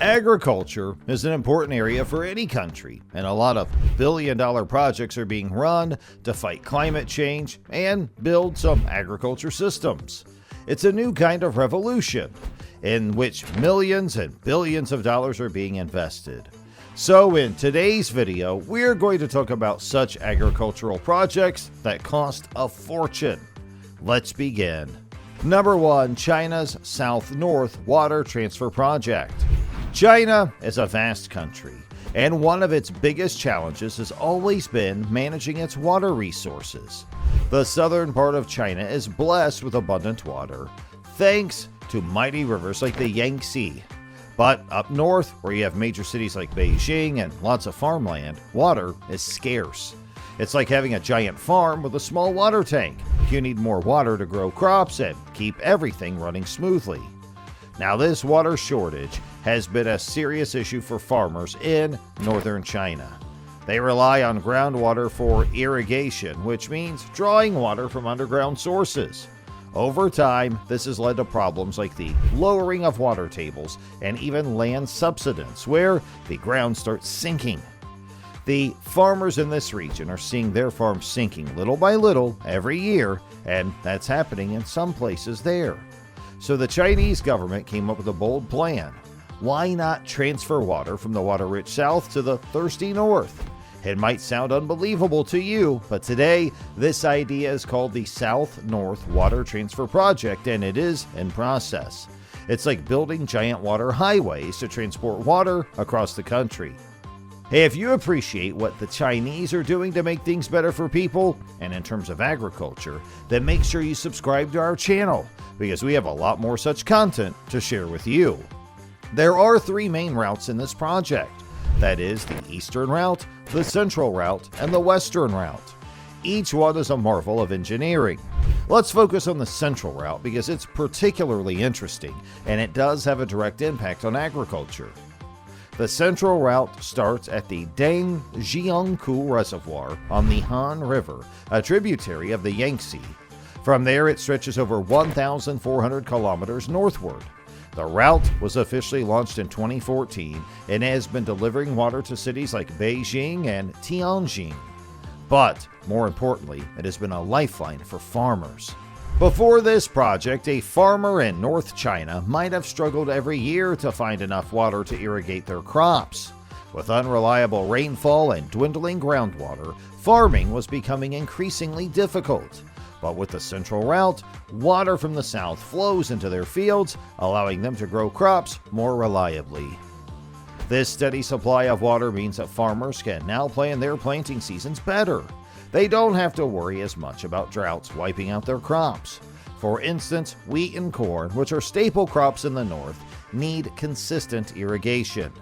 Agriculture is an important area for any country, and a lot of billion-dollar projects are being run to fight climate change and build some agriculture systems. It's a new kind of revolution in which millions and billions of dollars are being invested. So in today's video, we're going to talk about such agricultural projects that cost a fortune. Let's begin. Number 1. China's South-North Water Transfer Project. China is a vast country, and one of its biggest challenges has always been managing its water resources. The southern part of China is blessed with abundant water, thanks to mighty rivers like the Yangtze. But up north, where you have major cities like Beijing and lots of farmland, water is scarce. It's like having a giant farm with a small water tank. You need more water to grow crops and keep everything running smoothly. Now, this water shortage has been a serious issue for farmers in northern China. They rely on groundwater for irrigation, which means drawing water from underground sources. Over time, this has led to problems like the lowering of water tables and even land subsidence, where the ground starts sinking. The farmers in this region are seeing their farms sinking little by little every year, and that's happening in some places there. So the Chinese government came up with a bold plan. Why not transfer water from the water-rich south to the thirsty north? It might sound unbelievable to you, but today this idea is called the South-North Water Transfer Project, and it is in process. It's like building giant water highways to transport water across the country. Hey, if you appreciate what the Chinese are doing to make things better for people, and in terms of agriculture, then make sure you subscribe to our channel, because we have a lot more such content to share with you. There are 3 main routes in this project. That is the Eastern Route, the Central Route, and the Western Route. Each one is a marvel of engineering. Let's focus on the Central Route because it's particularly interesting, and it does have a direct impact on agriculture. The Central Route starts at the Dangjiangkou Reservoir on the Han River, a tributary of the Yangtze. From there, it stretches over 1,400 kilometers northward. The route was officially launched in 2014 and has been delivering water to cities like Beijing and Tianjin. But, more importantly, it has been a lifeline for farmers. Before this project, a farmer in North China might have struggled every year to find enough water to irrigate their crops. With unreliable rainfall and dwindling groundwater, farming was becoming increasingly difficult. But with the Central Route, water from the south flows into their fields, allowing them to grow crops more reliably. This steady supply of water means that farmers can now plan their planting seasons better. They don't have to worry as much about droughts wiping out their crops. For instance, wheat and corn, which are staple crops in the north, need consistent irrigation.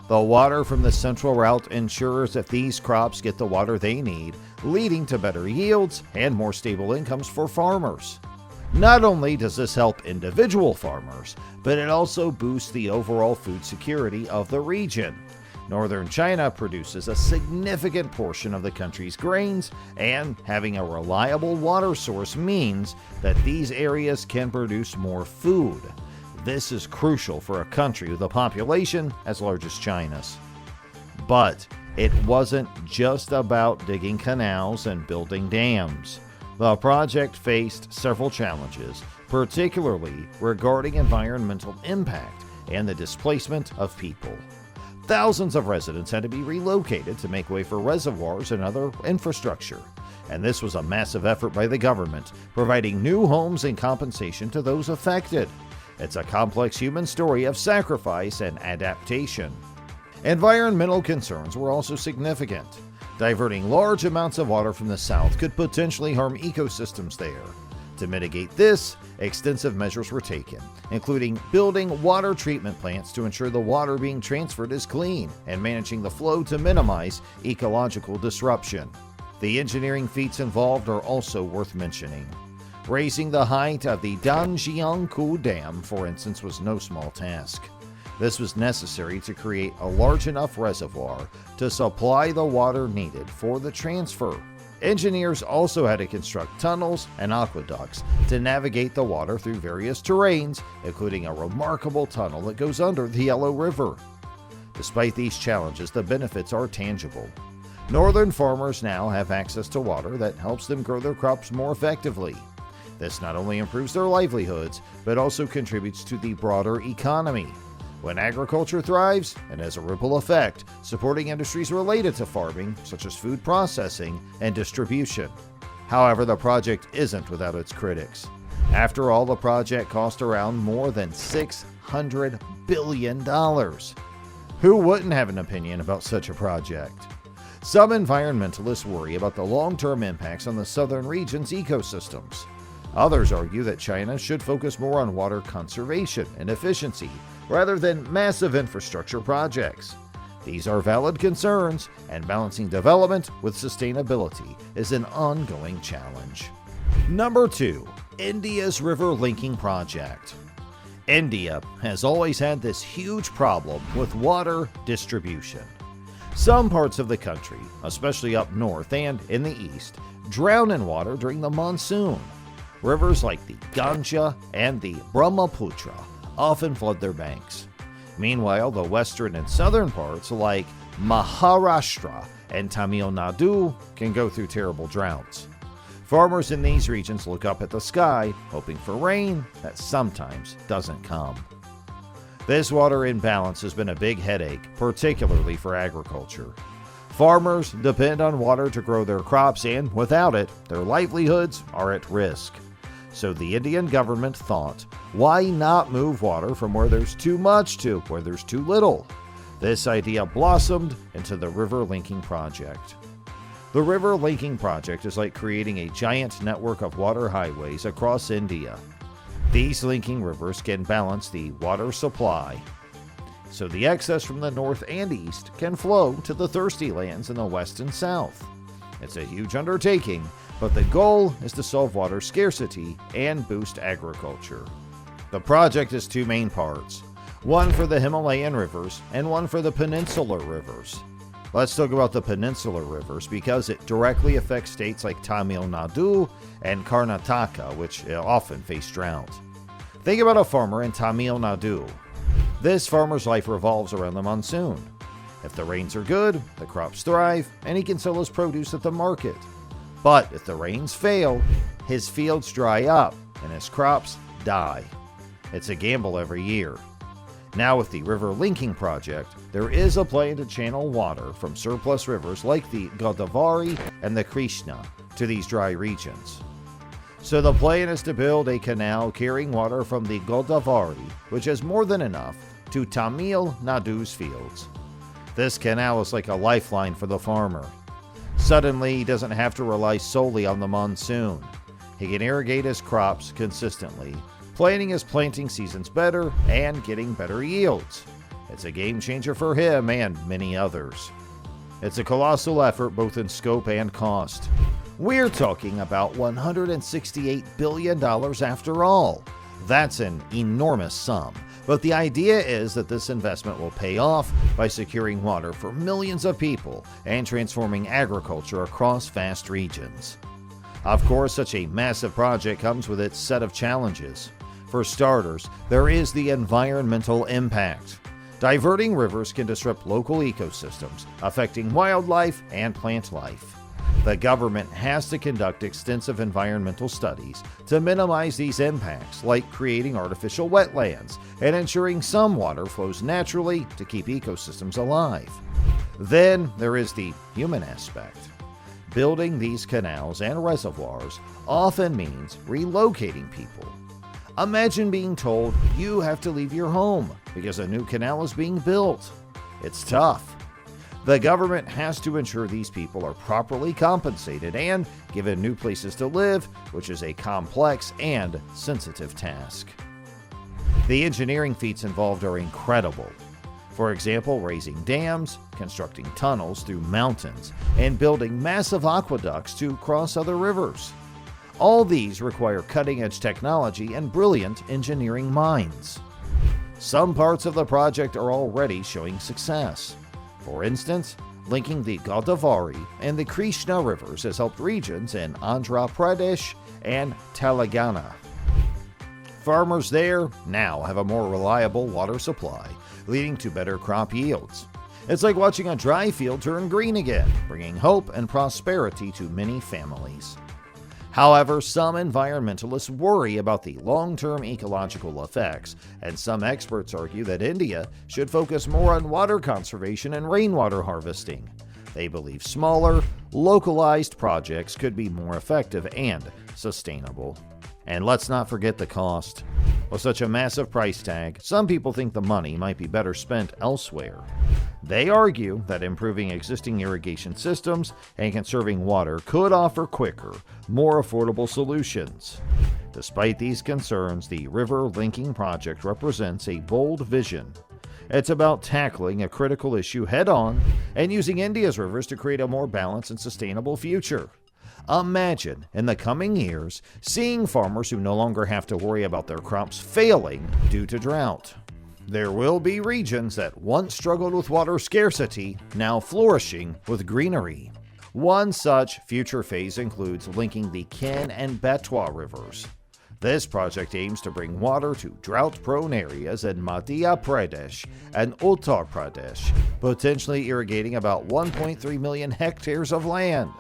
The water from the Central Route ensures that these crops get the water they need, leading to better yields and more stable incomes for farmers. Not only does this help individual farmers, but it also boosts the overall food security of the region. Northern China produces a significant portion of the country's grains, and having a reliable water source means that these areas can produce more food. This is crucial for a country with a population as large as China's. But it wasn't just about digging canals and building dams. The project faced several challenges, particularly regarding environmental impact and the displacement of people. Thousands of residents had to be relocated to make way for reservoirs and other infrastructure, and this was a massive effort by the government, providing new homes and compensation to those affected. It's a complex human story of sacrifice and adaptation. Environmental concerns were also significant. Diverting large amounts of water from the south could potentially harm ecosystems there. To mitigate this, extensive measures were taken, including building water treatment plants to ensure the water being transferred is clean and managing the flow to minimize ecological disruption. The engineering feats involved are also worth mentioning. Raising the height of the Dangjiangkou Dam, for instance, was no small task. This was necessary to create a large enough reservoir to supply the water needed for the transfer. Engineers also had to construct tunnels and aqueducts to navigate the water through various terrains, including a remarkable tunnel that goes under the Yellow River. Despite these challenges, the benefits are tangible. Northern farmers now have access to water that helps them grow their crops more effectively. This not only improves their livelihoods, but also contributes to the broader economy. When agriculture thrives, it has a ripple effect, supporting industries related to farming, such as food processing and distribution. However, the project isn't without its critics. After all, the project cost around more than $600 billion. Who wouldn't have an opinion about such a project? Some environmentalists worry about the long-term impacts on the southern region's ecosystems. Others argue that China should focus more on water conservation and efficiency rather than massive infrastructure projects. These are valid concerns, and balancing development with sustainability is an ongoing challenge. Number 2. India's River Linking Project. India has always had this huge problem with water distribution. Some parts of the country, especially up north and in the east, drown in water during the monsoon. Rivers like the Ganga and the Brahmaputra often flood their banks. Meanwhile, the western and southern parts like Maharashtra and Tamil Nadu can go through terrible droughts. Farmers in these regions look up at the sky, hoping for rain that sometimes doesn't come. This water imbalance has been a big headache, particularly for agriculture. Farmers depend on water to grow their crops, and without it, their livelihoods are at risk. So the Indian government thought, why not move water from where there's too much to where there's too little? This idea blossomed into the River Linking Project. The River Linking Project is like creating a giant network of water highways across India. These linking rivers can balance the water supply, so the excess from the north and east can flow to the thirsty lands in the west and south. It's a huge undertaking, but the goal is to solve water scarcity and boost agriculture. The project has two main parts, one for the Himalayan rivers and one for the peninsular rivers. Let's talk about the peninsular rivers because it directly affects states like Tamil Nadu and Karnataka, which often face drought. Think about a farmer in Tamil Nadu. This farmer's life revolves around the monsoon. If the rains are good, the crops thrive, and he can sell his produce at the market. But if the rains fail, his fields dry up and his crops die. It's a gamble every year. Now with the River Linking Project, there is a plan to channel water from surplus rivers like the Godavari and the Krishna to these dry regions. So the plan is to build a canal carrying water from the Godavari, which has more than enough, to Tamil Nadu's fields. This canal is like a lifeline for the farmer. Suddenly, he doesn't have to rely solely on the monsoon. He can irrigate his crops consistently, planning his planting seasons better and getting better yields. It's a game changer for him and many others. It's a colossal effort both in scope and cost. We're talking about $168 billion after all. That's an enormous sum, but the idea is that this investment will pay off by securing water for millions of people and transforming agriculture across vast regions. Of course, such a massive project comes with its set of challenges. For starters, there is the environmental impact. Diverting rivers can disrupt local ecosystems, affecting wildlife and plant life. The government has to conduct extensive environmental studies to minimize these impacts, like creating artificial wetlands and ensuring some water flows naturally to keep ecosystems alive. Then there is the human aspect. Building these canals and reservoirs often means relocating people. Imagine being told you have to leave your home because a new canal is being built. It's tough. The government has to ensure these people are properly compensated and given new places to live, which is a complex and sensitive task. The engineering feats involved are incredible. For example, raising dams, constructing tunnels through mountains, and building massive aqueducts to cross other rivers. All these require cutting-edge technology and brilliant engineering minds. Some parts of the project are already showing success. For instance, linking the Godavari and the Krishna rivers has helped regions in Andhra Pradesh and Telangana. Farmers there now have a more reliable water supply, leading to better crop yields. It's like watching a dry field turn green again, bringing hope and prosperity to many families. However, some environmentalists worry about the long-term ecological effects, and some experts argue that India should focus more on water conservation and rainwater harvesting. They believe smaller, localized projects could be more effective and sustainable. And let's not forget the cost. With such a massive price tag, some people think the money might be better spent elsewhere. They argue that improving existing irrigation systems and conserving water could offer quicker, more affordable solutions. Despite these concerns, the River Linking Project represents a bold vision. It's about tackling a critical issue head-on and using India's rivers to create a more balanced and sustainable future. Imagine, in the coming years, seeing farmers who no longer have to worry about their crops failing due to drought. There will be regions that once struggled with water scarcity, now flourishing with greenery. One such future phase includes linking the Ken and Betwa rivers. This project aims to bring water to drought-prone areas in Madhya Pradesh and Uttar Pradesh, potentially irrigating about 1.3 million hectares of land.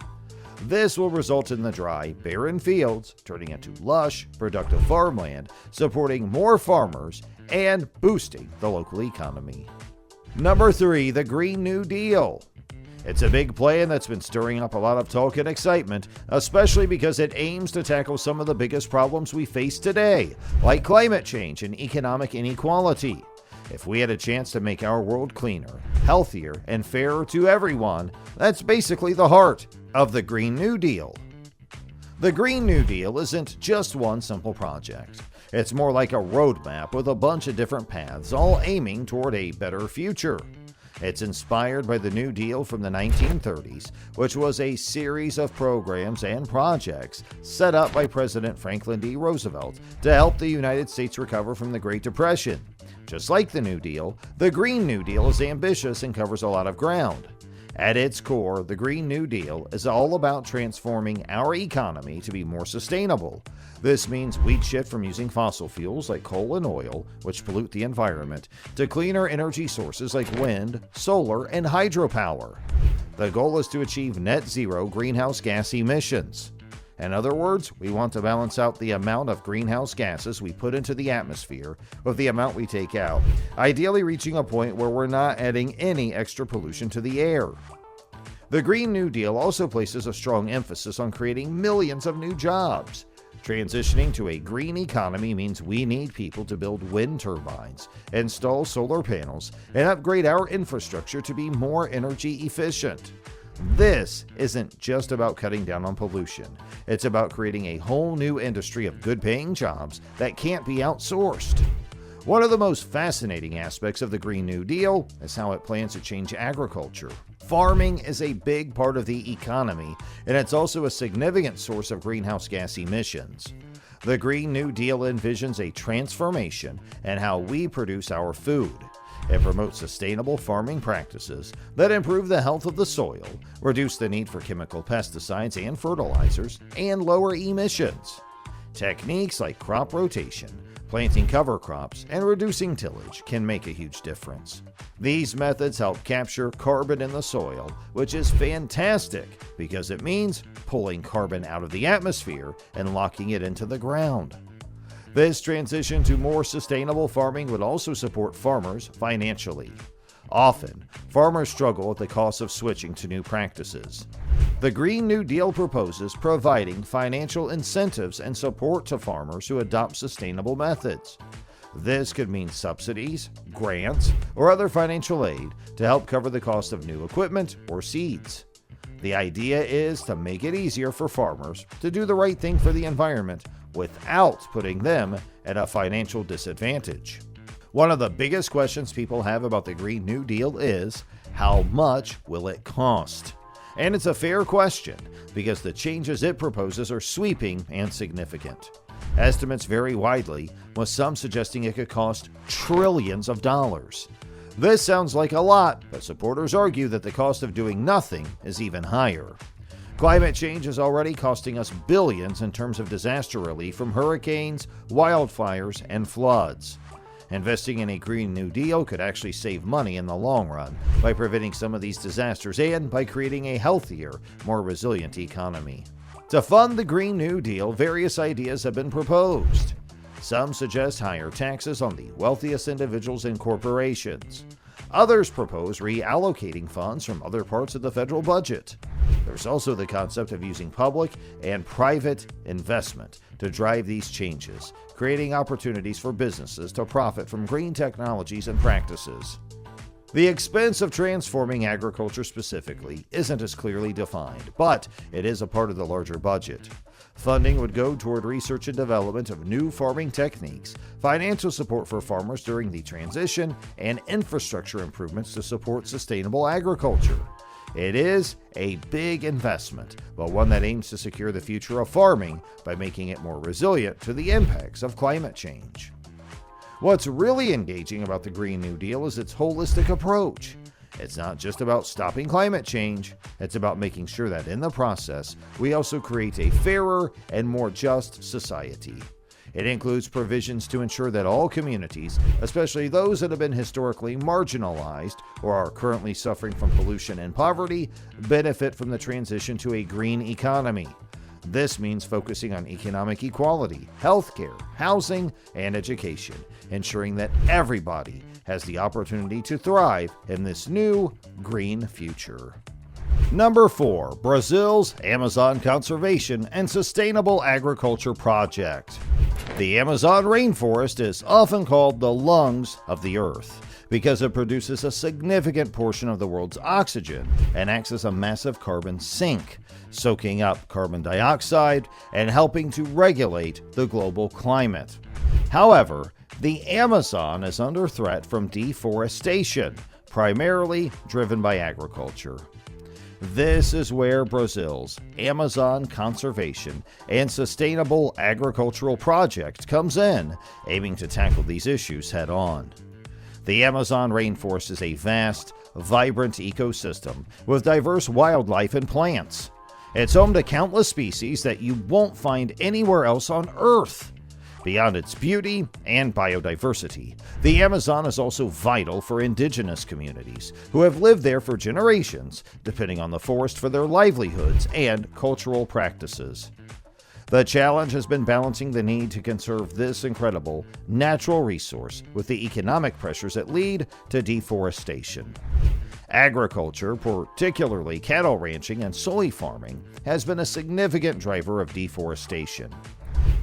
This will result in the dry, barren fields turning into lush, productive farmland, supporting more farmers and boosting the local economy. Number 3, the Green New Deal. It's a big plan that's been stirring up a lot of talk and excitement, especially because it aims to tackle some of the biggest problems we face today, like climate change and economic inequality. If we had a chance to make our world cleaner, healthier, and fairer to everyone, that's basically the heart of the Green New Deal. The Green New Deal isn't just one simple project. It's more like a roadmap with a bunch of different paths, all aiming toward a better future. It's inspired by the New Deal from the 1930s, which was a series of programs and projects set up by President Franklin D. Roosevelt to help the United States recover from the Great Depression. Just like the New Deal, the Green New Deal is ambitious and covers a lot of ground. At its core, the Green New Deal is all about transforming our economy to be more sustainable. This means we'd shift from using fossil fuels like coal and oil, which pollute the environment, to cleaner energy sources like wind, solar, and hydropower. The goal is to achieve net zero greenhouse gas emissions. In other words, we want to balance out the amount of greenhouse gases we put into the atmosphere with the amount we take out, ideally reaching a point where we're not adding any extra pollution to the air. The Green New Deal also places a strong emphasis on creating millions of new jobs. Transitioning to a green economy means we need people to build wind turbines, install solar panels, and upgrade our infrastructure to be more energy efficient. This isn't just about cutting down on pollution. It's about creating a whole new industry of good-paying jobs that can't be outsourced. One of the most fascinating aspects of the Green New Deal is how it plans to change agriculture. Farming is a big part of the economy, and it's also a significant source of greenhouse gas emissions. The Green New Deal envisions a transformation in how we produce our food. It promotes sustainable farming practices that improve the health of the soil, reduce the need for chemical pesticides and fertilizers, and lower emissions. Techniques like crop rotation, planting cover crops, and reducing tillage can make a huge difference. These methods help capture carbon in the soil, which is fantastic because it means pulling carbon out of the atmosphere and locking it into the ground. This transition to more sustainable farming would also support farmers financially. Often, farmers struggle with the cost of switching to new practices. The Green New Deal proposes providing financial incentives and support to farmers who adopt sustainable methods. This could mean subsidies, grants, or other financial aid to help cover the cost of new equipment or seeds. The idea is to make it easier for farmers to do the right thing for the environment without putting them at a financial disadvantage. One of the biggest questions people have about the Green New Deal is, how much will it cost? And it's a fair question because the changes it proposes are sweeping and significant. Estimates vary widely, with some suggesting it could cost trillions of dollars. This sounds like a lot, but supporters argue that the cost of doing nothing is even higher. Climate change is already costing us billions in terms of disaster relief from hurricanes, wildfires, and floods. Investing in a Green New Deal could actually save money in the long run by preventing some of these disasters and by creating a healthier, more resilient economy. To fund the Green New Deal, various ideas have been proposed. Some suggest higher taxes on the wealthiest individuals and corporations. Others propose reallocating funds from other parts of the federal budget. There's also the concept of using public and private investment to drive these changes, creating opportunities for businesses to profit from green technologies and practices. The expense of transforming agriculture specifically isn't as clearly defined, but it is a part of the larger budget. Funding would go toward research and development of new farming techniques, financial support for farmers during the transition, and infrastructure improvements to support sustainable agriculture. It is a big investment, but one that aims to secure the future of farming by making it more resilient to the impacts of climate change. What's really engaging about the Green New Deal is its holistic approach. It's not just about stopping climate change, it's about making sure that in the process, we also create a fairer and more just society. It includes provisions to ensure that all communities, especially those that have been historically marginalized or are currently suffering from pollution and poverty, benefit from the transition to a green economy. This means focusing on economic equality, healthcare, housing, and education, ensuring that everybody has the opportunity to thrive in this new green future. Number 4. Brazil's Amazon Conservation and Sustainable Agriculture Project. The Amazon rainforest is often called the lungs of the earth because it produces a significant portion of the world's oxygen and acts as a massive carbon sink, soaking up carbon dioxide and helping to regulate the global climate. However, the Amazon is under threat from deforestation, primarily driven by agriculture. This is where Brazil's Amazon Conservation and Sustainable Agricultural Project comes in, aiming to tackle these issues head on. The Amazon rainforest is a vast, vibrant ecosystem with diverse wildlife and plants. It's home to countless species that you won't find anywhere else on Earth. Beyond its beauty and biodiversity, the Amazon is also vital for indigenous communities who have lived there for generations, depending on the forest for their livelihoods and cultural practices. The challenge has been balancing the need to conserve this incredible natural resource with the economic pressures that lead to deforestation. Agriculture, particularly cattle ranching and soy farming, has been a significant driver of deforestation.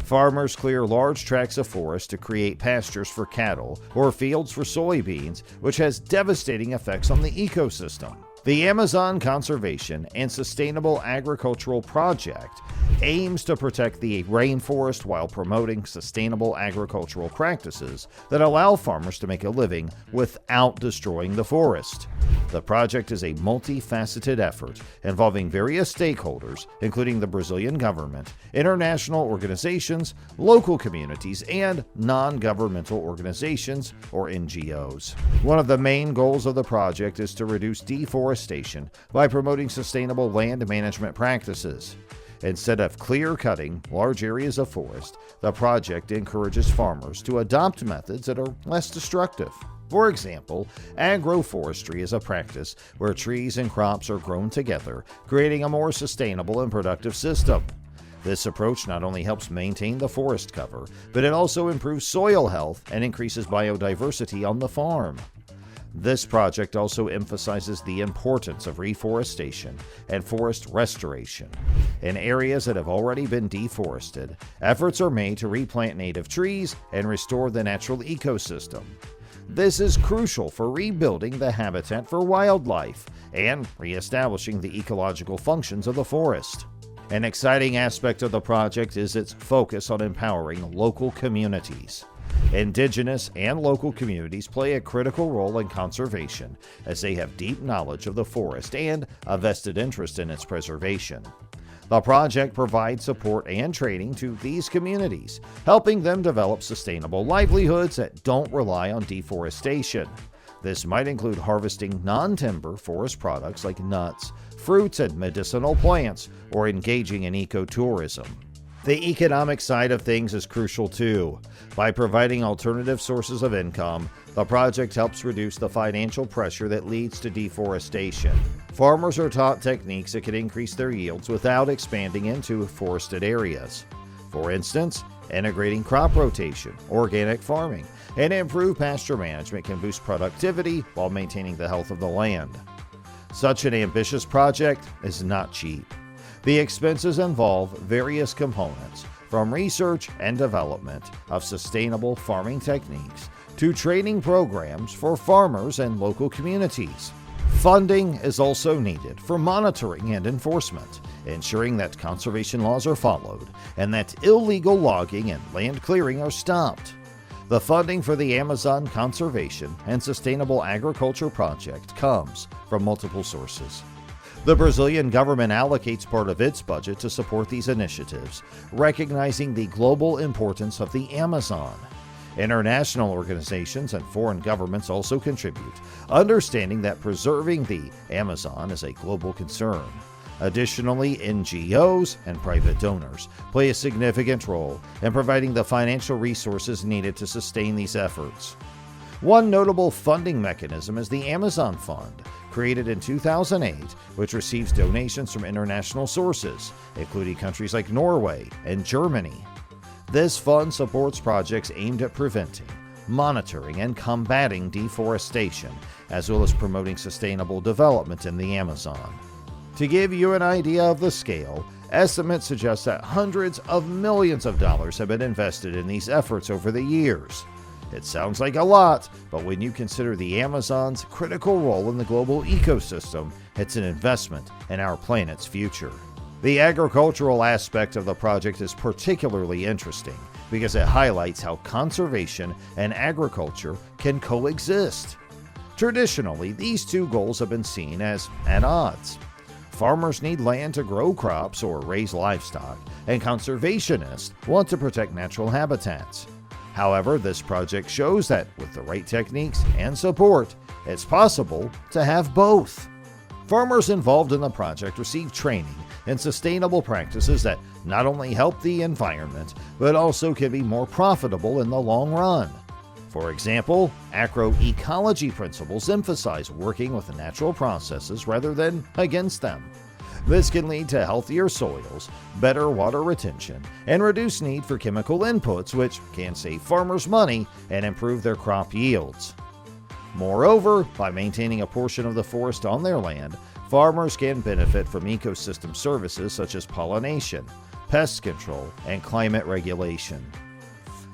Farmers clear large tracts of forest to create pastures for cattle or fields for soybeans, which has devastating effects on the ecosystem. The Amazon Conservation and Sustainable Agricultural Project aims to protect the rainforest while promoting sustainable agricultural practices that allow farmers to make a living without destroying the forest. The project is a multifaceted effort involving various stakeholders, including the Brazilian government, international organizations, local communities, and non-governmental organizations, or NGOs. One of the main goals of the project is to reduce deforestation by promoting sustainable land management practices. Instead of clear-cutting large areas of forest, the project encourages farmers to adopt methods that are less destructive. For example, agroforestry is a practice where trees and crops are grown together, creating a more sustainable and productive system. This approach not only helps maintain the forest cover, but it also improves soil health and increases biodiversity on the farm. This project also emphasizes the importance of reforestation and forest restoration. In areas that have already been deforested, efforts are made to replant native trees and restore the natural ecosystem. This is crucial for rebuilding the habitat for wildlife and reestablishing the ecological functions of the forest. An exciting aspect of the project is its focus on empowering local communities. Indigenous and local communities play a critical role in conservation as they have deep knowledge of the forest and a vested interest in its preservation. The project provides support and training to these communities, helping them develop sustainable livelihoods that don't rely on deforestation. This might include harvesting non-timber forest products like nuts, fruits, and medicinal plants, or engaging in ecotourism. The economic side of things is crucial too. By providing alternative sources of income, the project helps reduce the financial pressure that leads to deforestation. Farmers are taught techniques that can increase their yields without expanding into forested areas. For instance, integrating crop rotation, organic farming, and improved pasture management can boost productivity while maintaining the health of the land. Such an ambitious project is not cheap. The expenses involve various components, from research and development of sustainable farming techniques to training programs for farmers and local communities. Funding is also needed for monitoring and enforcement, ensuring that conservation laws are followed and that illegal logging and land clearing are stopped. The funding for the Amazon Conservation and Sustainable Agriculture Project comes from multiple sources. The Brazilian government allocates part of its budget to support these initiatives, recognizing the global importance of the Amazon. International organizations and foreign governments also contribute, understanding that preserving the Amazon is a global concern. Additionally, NGOs and private donors play a significant role in providing the financial resources needed to sustain these efforts. One notable funding mechanism is the Amazon Fund, created in 2008, which receives donations from international sources, including countries like Norway and Germany. This fund supports projects aimed at preventing, monitoring, and combating deforestation, as well as promoting sustainable development in the Amazon. To give you an idea of the scale, estimates suggest that hundreds of millions of dollars have been invested in these efforts over the years. It sounds like a lot, but when you consider the Amazon's critical role in the global ecosystem, it's an investment in our planet's future. The agricultural aspect of the project is particularly interesting because it highlights how conservation and agriculture can coexist. Traditionally, these two goals have been seen as at odds. Farmers need land to grow crops or raise livestock, and conservationists want to protect natural habitats. However, this project shows that with the right techniques and support, it's possible to have both. Farmers involved in the project receive training in sustainable practices that not only help the environment, but also can be more profitable in the long run. For example, agroecology principles emphasize working with natural processes rather than against them. This can lead to healthier soils, better water retention, and reduced need for chemical inputs, which can save farmers money and improve their crop yields. Moreover, by maintaining a portion of the forest on their land, farmers can benefit from ecosystem services such as pollination, pest control, and climate regulation.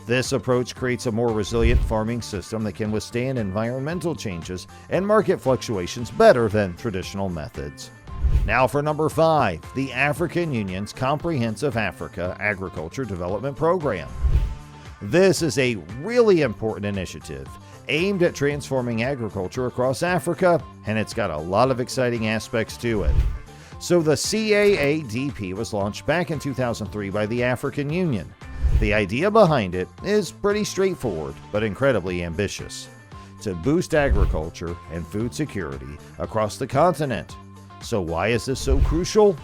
This approach creates a more resilient farming system that can withstand environmental changes and market fluctuations better than traditional methods. Now for number 5, the African Union's Comprehensive Africa Agriculture Development Program. This is a really important initiative aimed at transforming agriculture across Africa, and it's got a lot of exciting aspects to it. So the CAADP was launched back in 2003 by the African Union. The idea behind it is pretty straightforward, but incredibly ambitious: to boost agriculture and food security across the continent. So why is this so crucial?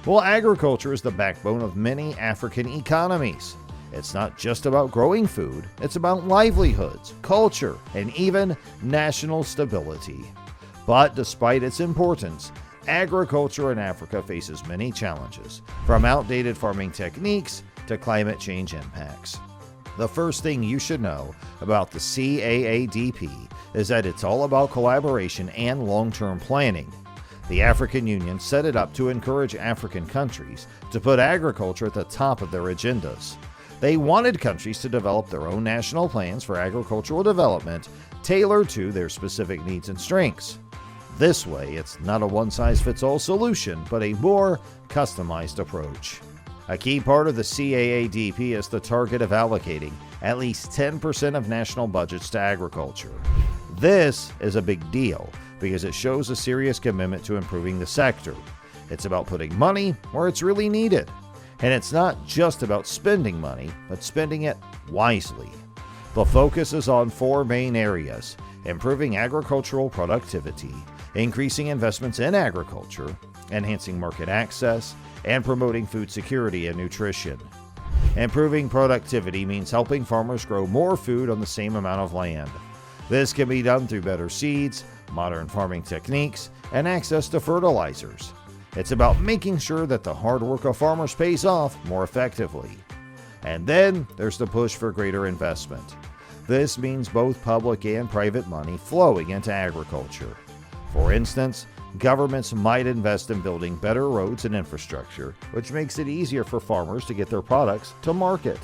Well, agriculture is the backbone of many African economies. It's not just about growing food, it's about livelihoods, culture, and even national stability. But despite its importance, agriculture in Africa faces many challenges, from outdated farming techniques to climate change impacts. The first thing you should know about the CAADP is that it's all about collaboration and long-term planning. The African Union set it up to encourage African countries to put agriculture at the top of their agendas. They wanted countries to develop their own national plans for agricultural development tailored to their specific needs and strengths. This way, it's not a one-size-fits-all solution, but a more customized approach. A key part of the CAADP is the target of allocating at least 10% of national budgets to agriculture. This is a big deal because it shows a serious commitment to improving the sector. It's about putting money where it's really needed. And it's not just about spending money, but spending it wisely. The focus is on 4 main areas: improving agricultural productivity, increasing investments in agriculture, enhancing market access, and promoting food security and nutrition. Improving productivity means helping farmers grow more food on the same amount of land. This can be done through better seeds, modern farming techniques, and access to fertilizers. It's about making sure that the hard work of farmers pays off more effectively. And then there's the push for greater investment. This means both public and private money flowing into agriculture. For instance, governments might invest in building better roads and infrastructure, which makes it easier for farmers to get their products to market.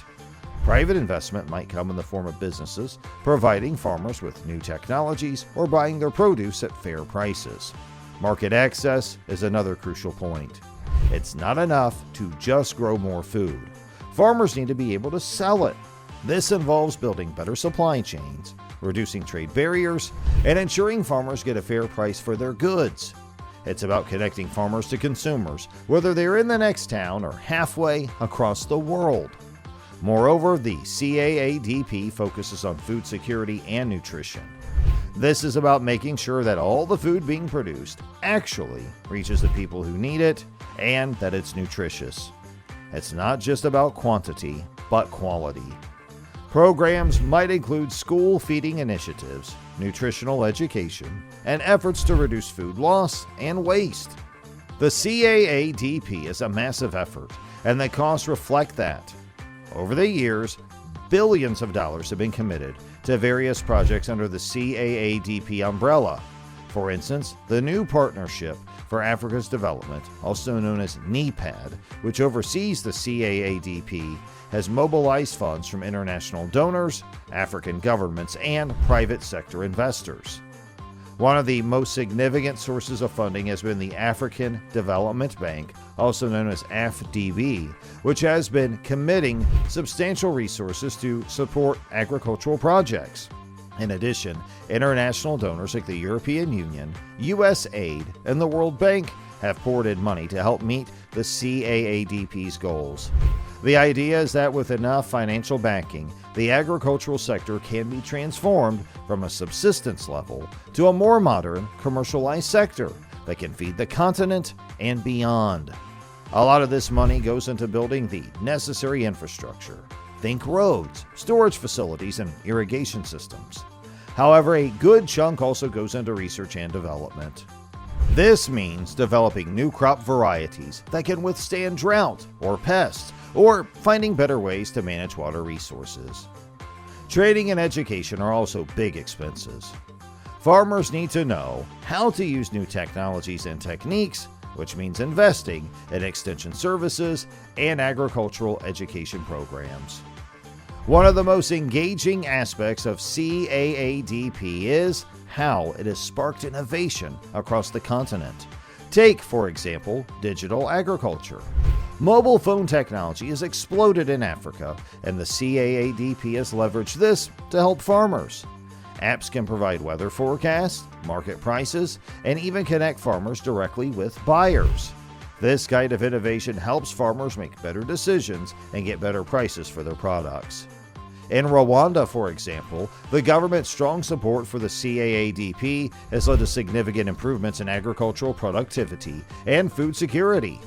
Private investment might come in the form of businesses providing farmers with new technologies or buying their produce at fair prices. Market access is another crucial point. It's not enough to just grow more food. Farmers need to be able to sell it. This involves building better supply chains, reducing trade barriers, and ensuring farmers get a fair price for their goods. It's about connecting farmers to consumers, whether they're in the next town or halfway across the world. Moreover, the CAADP focuses on food security and nutrition. This is about making sure that all the food being produced actually reaches the people who need it and that it's nutritious. It's not just about quantity, but quality. Programs might include school feeding initiatives, nutritional education, and efforts to reduce food loss and waste. The CAADP is a massive effort, and the costs reflect that. Over the years, billions of dollars have been committed to various projects under the CAADP umbrella. For instance, the new Partnership for Africa's Development, also known as NEPAD, which oversees the CAADP, has mobilized funds from international donors, African governments, and private sector investors. One of the most significant sources of funding has been the African Development Bank, also known as AFDB, which has been committing substantial resources to support agricultural projects. In addition, international donors like the European Union, USAID, and the World Bank have poured in money to help meet the CAADP's goals. The idea is that with enough financial backing, the agricultural sector can be transformed from a subsistence level to a more modern, commercialized sector that can feed the continent and beyond. A lot of this money goes into building the necessary infrastructure. Think roads, storage facilities, and irrigation systems. However, a good chunk also goes into research and development. This means developing new crop varieties that can withstand drought or pests, or finding better ways to manage water resources. Training and education are also big expenses. Farmers need to know how to use new technologies and techniques, which means investing in extension services and agricultural education programs. One of the most engaging aspects of CAADP is how it has sparked innovation across the continent. Take, for example, digital agriculture. Mobile phone technology has exploded in Africa, and the CAADP has leveraged this to help farmers. Apps can provide weather forecasts, market prices, and even connect farmers directly with buyers. This kind of innovation helps farmers make better decisions and get better prices for their products. In Rwanda, for example, the government's strong support for the CAADP has led to significant improvements in agricultural productivity and food security.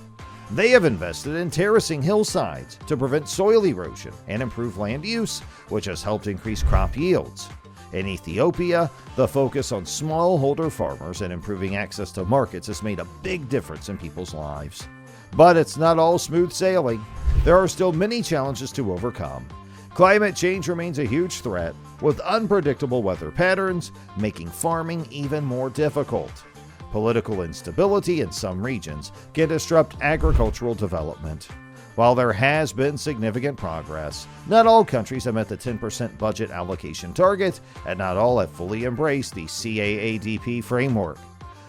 They have invested in terracing hillsides to prevent soil erosion and improve land use, which has helped increase crop yields. In Ethiopia, the focus on smallholder farmers and improving access to markets has made a big difference in people's lives. But it's not all smooth sailing. There are still many challenges to overcome. Climate change remains a huge threat, with unpredictable weather patterns making farming even more difficult. Political instability in some regions can disrupt agricultural development. While there has been significant progress, not all countries have met the 10% budget allocation target, and not all have fully embraced the CAADP framework.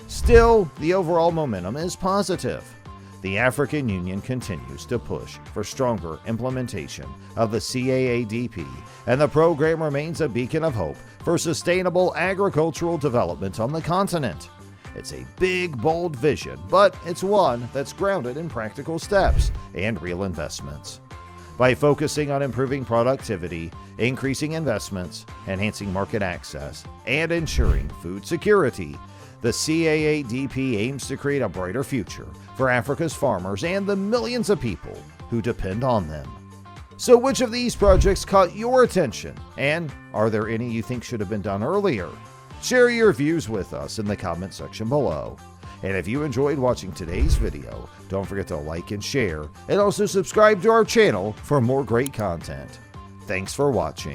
Still, the overall momentum is positive. The African Union continues to push for stronger implementation of the CAADP, and the program remains a beacon of hope for sustainable agricultural development on the continent. It's a big, bold vision, but it's one that's grounded in practical steps and real investments. By focusing on improving productivity, increasing investments, enhancing market access, and ensuring food security, the CAADP aims to create a brighter future for Africa's farmers and the millions of people who depend on them. So which of these projects caught your attention? And are there any you think should have been done earlier? Share your views with us in the comment section below. And if you enjoyed watching today's video, don't forget to like and share, and also subscribe to our channel for more great content. Thanks for watching.